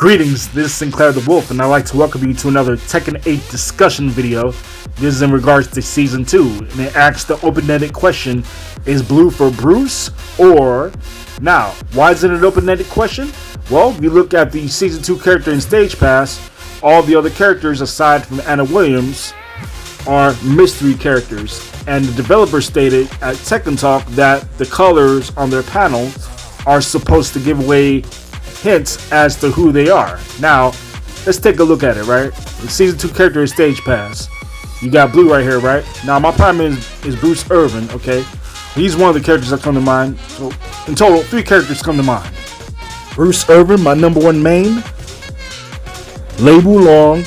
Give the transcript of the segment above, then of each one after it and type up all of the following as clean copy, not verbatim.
Greetings, this is SynClaiR the Wolf, and I'd like to welcome you to another Tekken 8 discussion video. This is in regards to Season 2, and it asks the open-ended question, is blue for Bruce or... Now, why is it an open-ended question? Well, if you look at the Season 2 character in Stage Pass, all the other characters aside from Anna Williams are mystery characters, and the developer stated at Tekken Talk that the colors on their panels are supposed to give away hints as to who they are. Now, let's take a look at it, right? The Season 2 character is Stage Pass. You got blue right here, right? Now, my prime is Bruce Irvin, okay? He's one of the characters that come to mind. So, in total, 3 characters come to mind. Bruce Irvin, my number 1 main. Lei Wulong.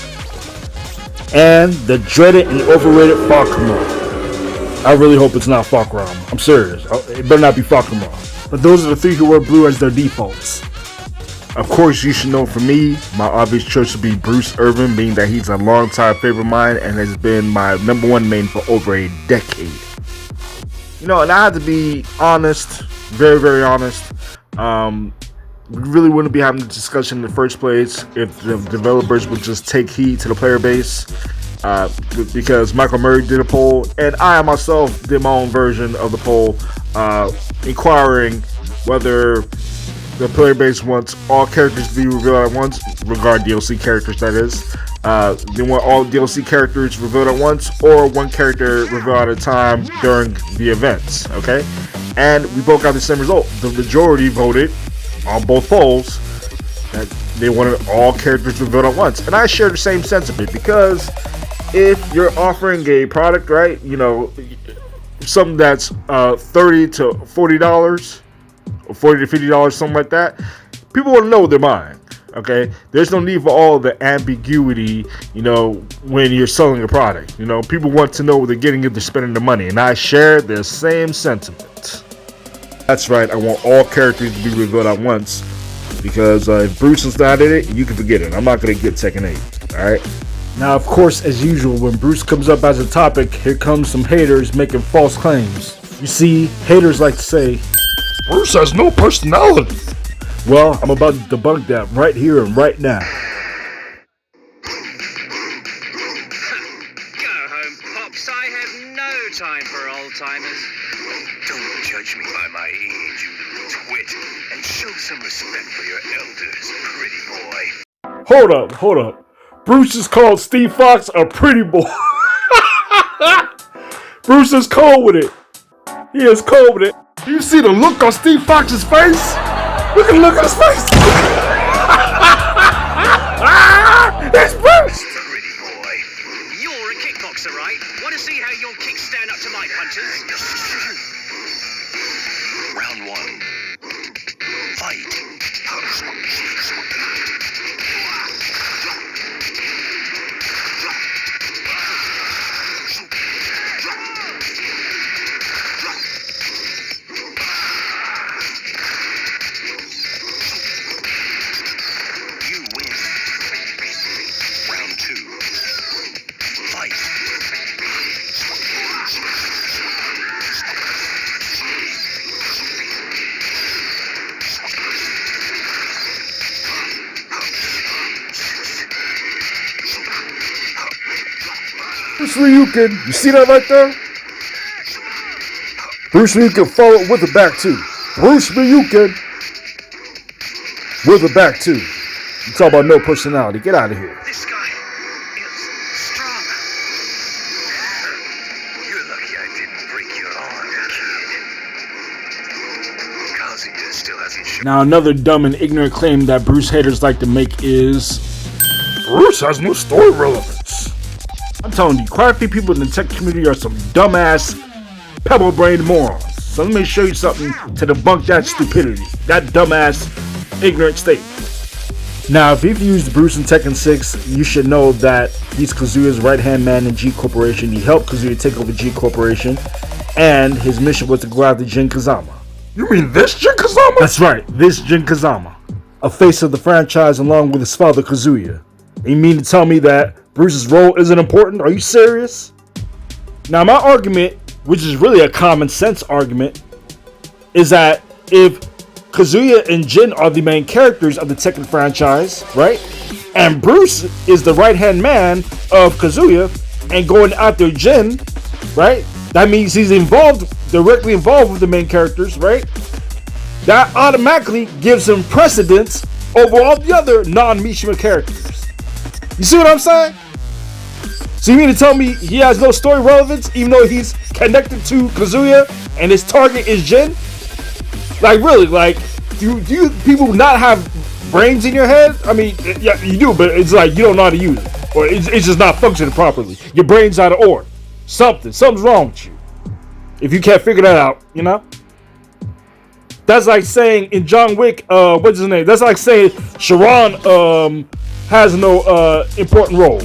And the dreaded and overrated Fahkumram. I really hope it's not Fahkumram. I'm serious. It better not be Fahkumram. But those are the 3 who wear blue as their defaults. Of course, you should know for me, my obvious choice would be Bruce Irvin, being that he's a long-time favorite of mine and has been my number 1 main for over a decade. You know, and I have to be honest, very, very honest. We really wouldn't be having the discussion in the first place if the developers would just take heed to the player base. Because Michael Murray did a poll, and I myself did my own version of the poll, inquiring whether the player base wants all characters to be revealed at once, regard DLC characters that is. They want all DLC characters revealed at once, or one character revealed at a time during the events, okay? And we both got the same result. The majority voted on both polls that they wanted all characters revealed at once. And I share the same sentiment, because if you're offering a product, right, you know, something that's $30 to $40, or $40 to $50, something like that, people want to know what they're buying. Okay, there's no need for all the ambiguity, you know, when you're selling a product. You know, people want to know what they're getting if they're spending the money, and I share the same sentiment. That's right, I want all characters to be revealed at once, because if Bruce is not in it, you can forget it. I'm not going to get Tekken 8, alright? Now, of course, as usual, when Bruce comes up as a topic, here comes some haters making false claims. You see, haters like to say, Bruce has no personality. Well, I'm about to debunk that right here and right now. Go home, Pops. I have no time for old-timers. Don't judge me by my age, you little twit, and show some respect for your elders, pretty boy. Hold up. Bruce is called Steve Fox a pretty boy. Bruce is cold with it. He is cold with it. Do you see the look on Steve Fox's face? Look at his face. It's Bruce. Pretty boy. You're a kickboxer, right? Want to see how your kicks stand up to my punches? Round 1. Fight. BRUCERYUKEN, you see that right there? BRUCERYUKEN followed with the back 2. BRUCERYUKEN with the back 2. You talk about no personality. Get out of here. This guy is strong. You're lucky I didn't break your arm, kid. Kazuya still hasn't shown. Now, another dumb and ignorant claim that Bruce haters like to make is Bruce has no story relevance. I'm telling you, quite a few people in the tech community are some dumbass, pebble-brained morons. So let me show you something to debunk that stupidity, that dumbass, ignorant statement. Now, if you've used Bruce in Tekken 6, you should know that he's Kazuya's right-hand man in G Corporation. He helped Kazuya take over G Corporation, and his mission was to go after Jin Kazama. You mean this Jin Kazama? That's right, this Jin Kazama, a face of the franchise along with his father Kazuya. You mean to tell me that Bruce's role isn't important? Are you serious? Now, my argument, which is really a common sense argument, is that if Kazuya and Jin are the main characters of the Tekken franchise, right? And Bruce is the right-hand man of Kazuya and going after Jin, right? That means he's directly involved with the main characters, right? That automatically gives him precedence over all the other non-Mishima characters. You see what I'm saying? So you mean to tell me he has no story relevance even though he's connected to Kazuya and his target is Jin? Like really, like do you people not have brains in your head? I mean, yeah, you do, but it's like you don't know how to use it. Or it's just not functioning properly. Your brain's out of order. Something's wrong with you. If you can't figure that out, you know? That's like saying in John Wick, what's his name? That's like saying Sharon has no important role.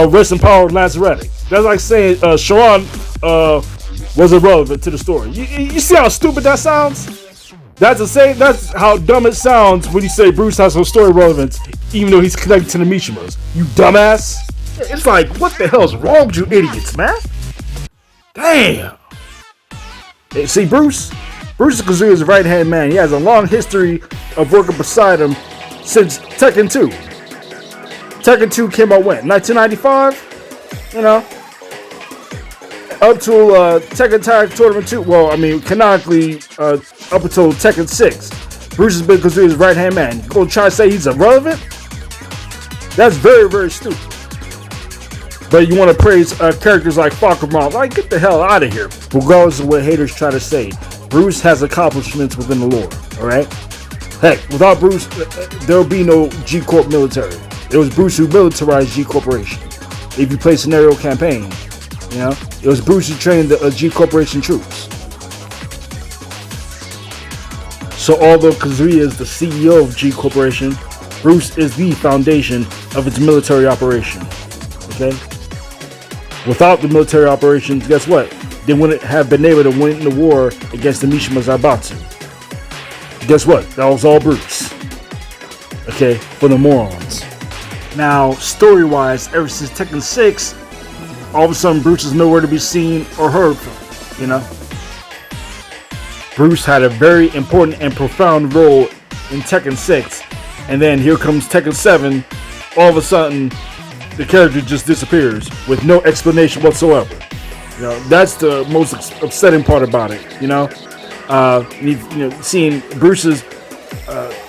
Rest in power, Lance Reddick. That's like saying Sharon was irrelevant to the story. You see how stupid that sounds? That's how dumb it sounds when you say Bruce has no story relevance, even though he's connected to the Mishimas. You dumbass. It's like, what the hell's wrong with you idiots, man? Damn. Hey, see, Bruce is Kazuya's right-hand man. He has a long history of working beside him since Tekken 2. Tekken 2 came out when? 1995? You know? Up till Tekken Tag Tournament 2. Well, I mean, canonically, up until Tekken 6. Bruce has been Kazuya's right-hand man. You gonna try to say he's irrelevant? That's very, very stupid. But you want to praise characters like Fahkumram. Like, get the hell out of here. Regardless of what haters try to say, Bruce has accomplishments within the lore. Alright? Heck, without Bruce, there will be no G-Corp military. It was Bruce who militarized G-Corporation. If you play scenario campaign, you know, it was Bruce who trained the G-Corporation troops. So although Kazuya is the CEO of G-Corporation, Bruce is the foundation of its military operation. Okay? Without the military operations, guess what? They wouldn't have been able to win the war against the Mishima Zaibatsu. Guess what? That was all Bruce. Okay? For the morons. Now, story-wise, ever since Tekken 6, all of a sudden Bruce is nowhere to be seen or heard from, you know? Bruce had a very important and profound role in Tekken 6, and then here comes Tekken 7, all of a sudden, the character just disappears with no explanation whatsoever. You know, that's the most upsetting part about it, you know? Seeing Bruce's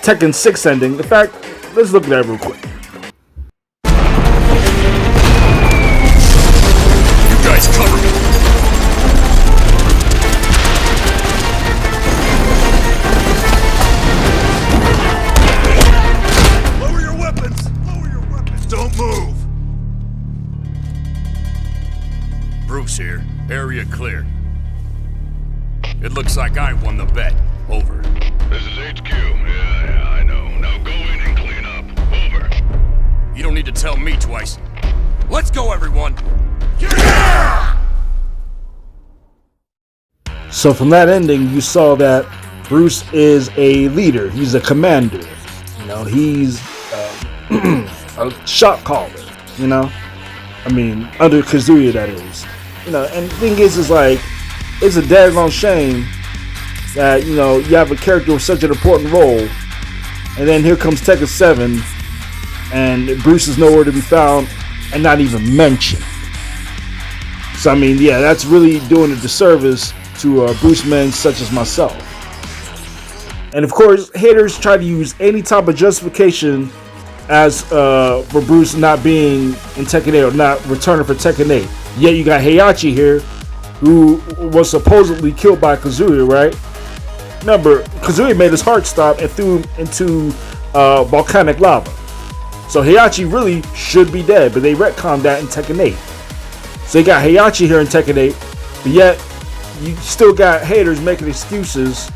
Tekken 6 ending. In fact, let's look at that real quick. Cover me. Lower your weapons. Lower your weapons. Don't move. Bruce here. Area clear. It looks like I won the bet. Over. This is HQ. Yeah, I know. Now go in and clean up. Over. You don't need to tell me twice. Let's go, everyone. So from that ending, you saw that Bruce is a leader. He's a commander. You know, he's a shot caller. You know, I mean, under Kazuya, that is. You know, and the thing is like, it's a daggone shame that, you know, you have a character with such an important role, and then here comes Tekken 7, and Bruce is nowhere to be found and not even mentioned. So I mean, yeah, that's really doing a disservice to Bruce men such as myself. And of course, haters try to use any type of justification as for Bruce not being in Tekken 8 or not returning for Tekken 8. Yet you got Heihachi here, who was supposedly killed by Kazuya, right? Remember, Kazuya made his heart stop and threw him into volcanic lava. So Heihachi really should be dead, but they retconned that in Tekken 8. So you got Heihachi here in Tekken 8, but yet you still got haters making excuses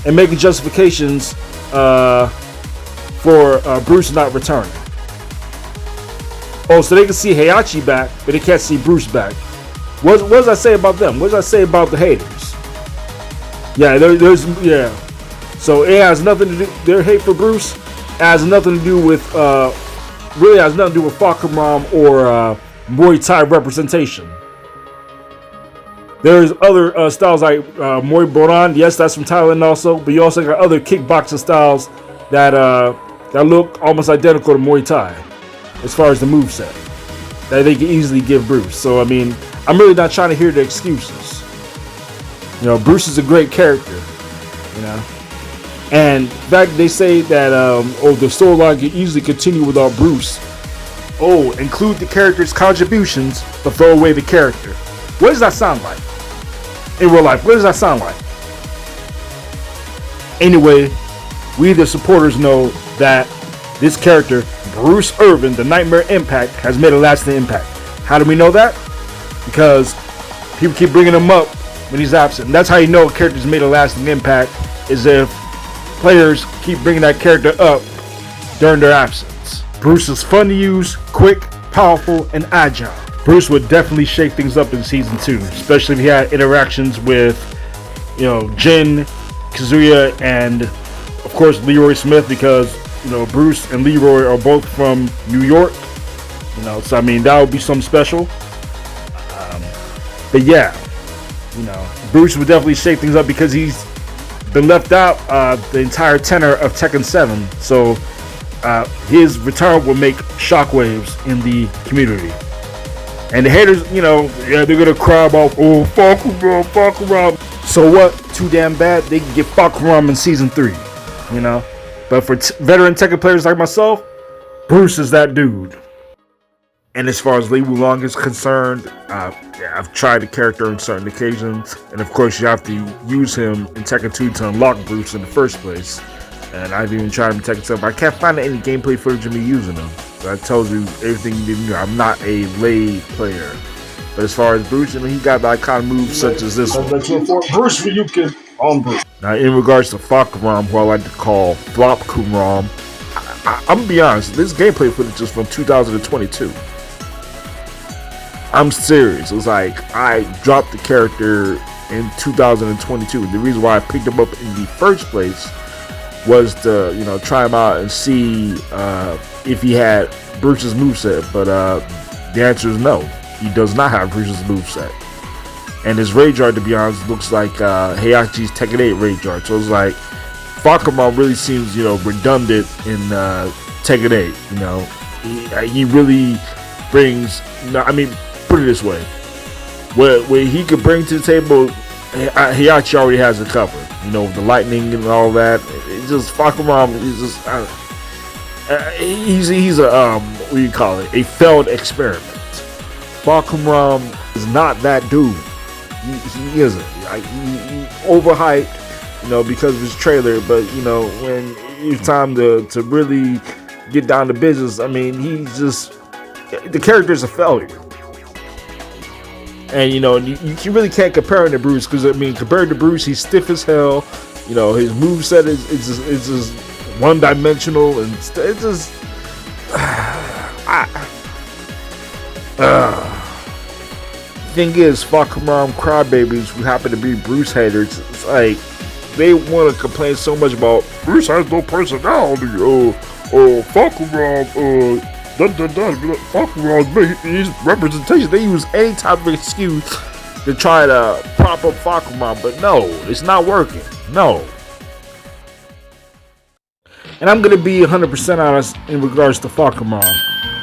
and making justifications for Bruce not returning. Oh, so they can see Heihachi back, but they can't see Bruce back. What does I say about them? What does I say about the haters? Yeah, yeah. So it has nothing to do. Their hate for Bruce has nothing to do with really has nothing to do with Fahkumram or Muay Thai representation. There's other styles like Muay Boran. Yes, that's from Thailand also. But you also got other kickboxing styles that that look almost identical to Muay Thai as far as the moveset that they can easily give Bruce. So I mean, I'm really not trying to hear the excuses. You know, Bruce is a great character. You know, and in fact they say that the storyline can easily continue without Bruce. Oh, include the character's contributions, but throw away the character. What does that sound like? In real life, what does that sound like? Anyway, we the supporters know that this character, Bruce Irvin, the Nightmare Impact, has made a lasting impact. How do we know that? Because people keep bringing him up when he's absent. And that's how you know a character's made a lasting impact, is if players keep bringing that character up during their absence. Bruce is fun to use, quick, powerful, and agile. Bruce would definitely shake things up in Season 2, especially if he had interactions with, you know, Jin, Kazuya, and of course Leroy Smith, because, you know, Bruce and Leroy are both from New York. You know, so I mean, that would be something special. But yeah, you know, Bruce would definitely shake things up because he's been left out the entire tenor of Tekken 7. So his return will make shockwaves in the community. And the haters, you know, yeah, they're gonna cry about, oh, Fahkumram, Fahkumram. So what? Too damn bad. They can get Fahkumram in Season 3, you know. But for veteran Tekken players like myself, Bruce is that dude. And as far as Li Wulong is concerned, I've tried the character on certain occasions, and of course you have to use him in Tekken 2 to unlock Bruce in the first place. And I've even tried him in Tekken 7, but I can't find any gameplay footage of me using him. So I told you everything you didn't know. I'm not a lay player. But as far as Bruce, I mean, he got the iconic moves such as this one. BRUCERYUKEN on Bruce. Now, in regards to Fahkumram, who I like to call FLOP-KUMRAM, I'm gonna be honest, this gameplay footage is from 2022. I'm serious. It was like I dropped the character in 2022. The reason why I picked him up in the first place was to, you know, try him out and see if he had Bruce's moveset, but the answer is no. He does not have Bruce's moveset. And his rage art, to be honest, looks like Heihachi's Tekken 8 rage art. So it's like Fahkumram really seems, you know, redundant in Tekken 8. You know, he really brings. I mean, put it this way: what he could bring to the table, Heihachi already has it covered. You know, the lightning and all that. It's just Fahkumram is just. He's a what do you call it? A failed experiment. Fahkumram is not that dude. He isn't. He overhyped, you know, because of his trailer. But you know, when it's time to really get down to business, I mean, he's just the character's a failure. And you know, you really can't compare him to Bruce, because I mean, compared to Bruce, he's stiff as hell. You know, his moveset is just one-dimensional, and it's just thing is, Fahkumram crybabies who happen to be Bruce haters, it's like they want to complain so much about Bruce has no personality. Fahkumram, Fahkumram's his representation. They use any type of excuse to try to prop up Fahkumram, but no, it's not working. No. And I'm gonna be 100% honest in regards to Fahkumram.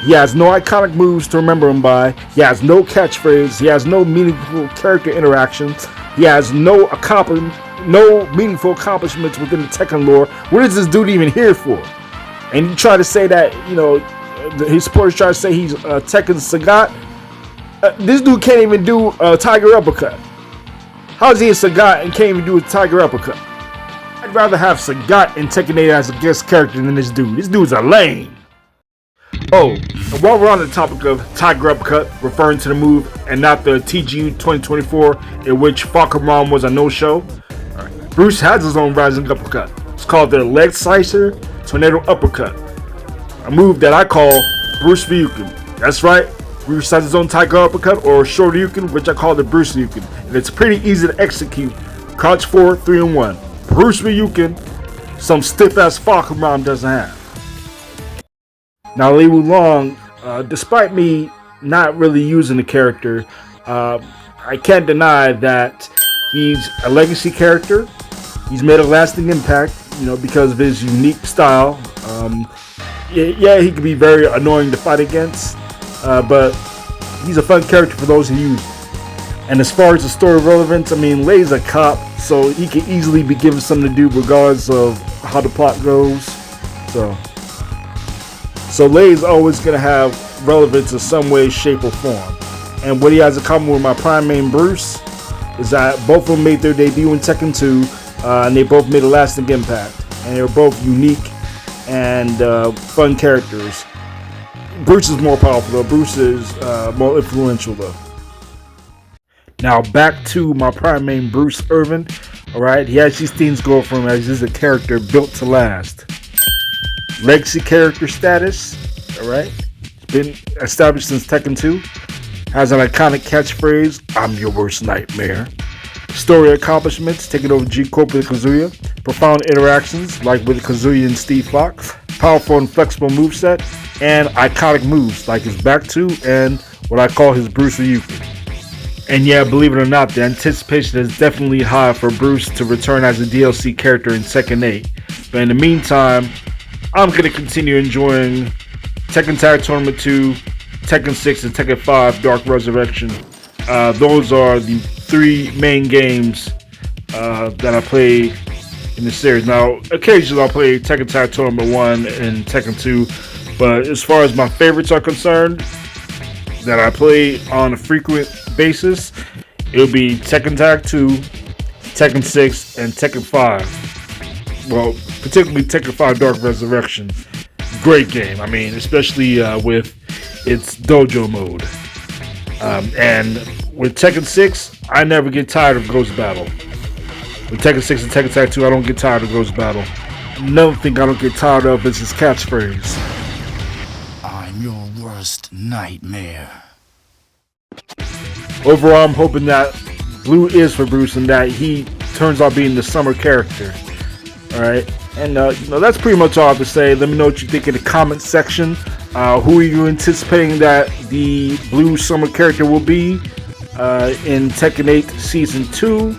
He has no iconic moves to remember him by. He has no catchphrase. He has no meaningful character interactions. He has no meaningful accomplishments within the Tekken lore. What is this dude even here for? And you try to say that, you know, his supporters try to say he's Tekken Sagat. This dude can't even do a Tiger Uppercut. How is he a Sagat and can't even do a Tiger Uppercut? I'd rather have Sagat in Tekken 8 as a guest character than this dude. This dude's a lame. Oh, and while we're on the topic of Tiger Uppercut, referring to the move and not the TGU 2024 in which Fahkumram was a no-show, Bruce has his own rising uppercut. It's called the Leg Slicer Tornado Uppercut, a move that I call BRUCERYUKEN. That's right, Bruce has his own Tiger Uppercut, or Shoryuken, which I call the BRUCERYUKEN, and it's pretty easy to execute. Crouch 4, 3 and 1. BRUCERYUKEN, some stiff-ass Fahkumram doesn't have. Now, Li Wulong, despite me not really using the character, I can't deny that he's a legacy character. He's made a lasting impact, you know, because of his unique style. Yeah, he can be very annoying to fight against, but he's a fun character for those who use. And as far as the story relevance, I mean, Lei's a cop, so he can easily be given something to do regardless of how the plot goes. So Lei's always going to have relevance in some way, shape, or form. And what he has in common with my prime main Bruce is that both of them made their debut in Tekken 2, and they both made a lasting impact. And they were both unique and fun characters. Bruce is more powerful though. Bruce is more influential though. Now back to my prime main Bruce Irvin. Alright, he actually things go for him as he's a character built to last. Legacy character status. Alright, been established since Tekken 2. Has an iconic catchphrase, "I'm your worst nightmare." Story accomplishments, taking over G-CORP with KAZUYA. Profound interactions, like with KAZUYA and SCtheWolf. Powerful and flexible moveset. And iconic moves, like his back two and what I call his BRUCERYUKEN. And yeah, believe it or not, the anticipation is definitely high for Bruce to return as a DLC character in Tekken 8. But in the meantime, I'm going to continue enjoying Tekken Tag Tournament 2, Tekken 6, and Tekken 5 Dark Resurrection. Those are the 3 main games that I play in the series. Now, occasionally I'll play Tekken Tag Tournament 1 and Tekken 2, but as far as my favorites are concerned, that I play on a frequent basis, it'll be Tekken Tag 2, Tekken 6, and Tekken 5. Well, particularly Tekken 5 Dark Resurrection. Great game. I mean, especially with its dojo mode. And with Tekken 6, I never get tired of Ghost Battle. With Tekken 6 and Tekken Tag 2, I don't get tired of Ghost Battle. Another thing I don't get tired of is his catchphrase. I'm your worst nightmare. Overall, I'm hoping that Blue is for Bruce and that he turns out being the summer character. Alright, and that's pretty much all I have to say. Let me know what you think in the comment section. Who are you anticipating that the Blue summer character will be in Tekken 8 Season 2?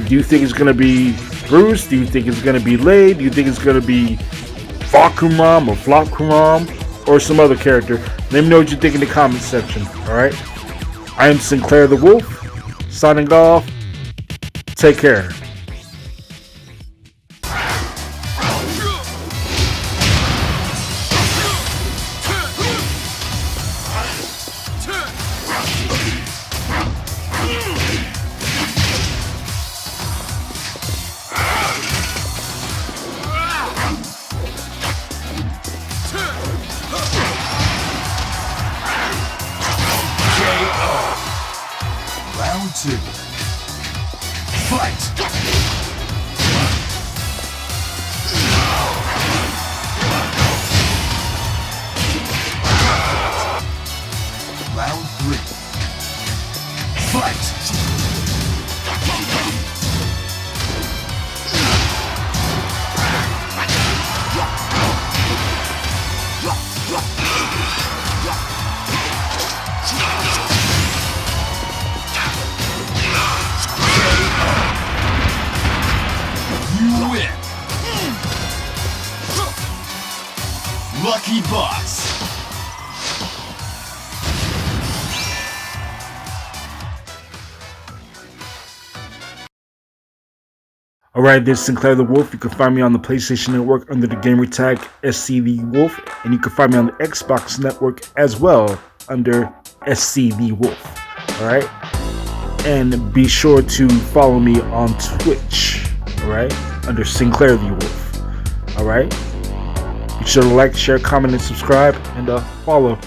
Do you think it's going to be Bruce? Do you think it's going to be Lei? Do you think it's going to be Fahkumram or FLOP-KUMRAM or some other character? Let me know what you think in the comment section. Alright, I am SynClaiR the Wolf, signing off. Take care. Round 2. Fight! Round 3. Fight! Lucky Boss. Alright, this is SynClaiR the Wolf. You can find me on the PlayStation Network under the gamer tag SCtheWolf, and you can find me on the Xbox Network as well under SCtheWolf. Alright? And be sure to follow me on Twitch, alright? Under SynClaiR the Wolf. Alright? Be sure to like, share, comment, and subscribe, and follow.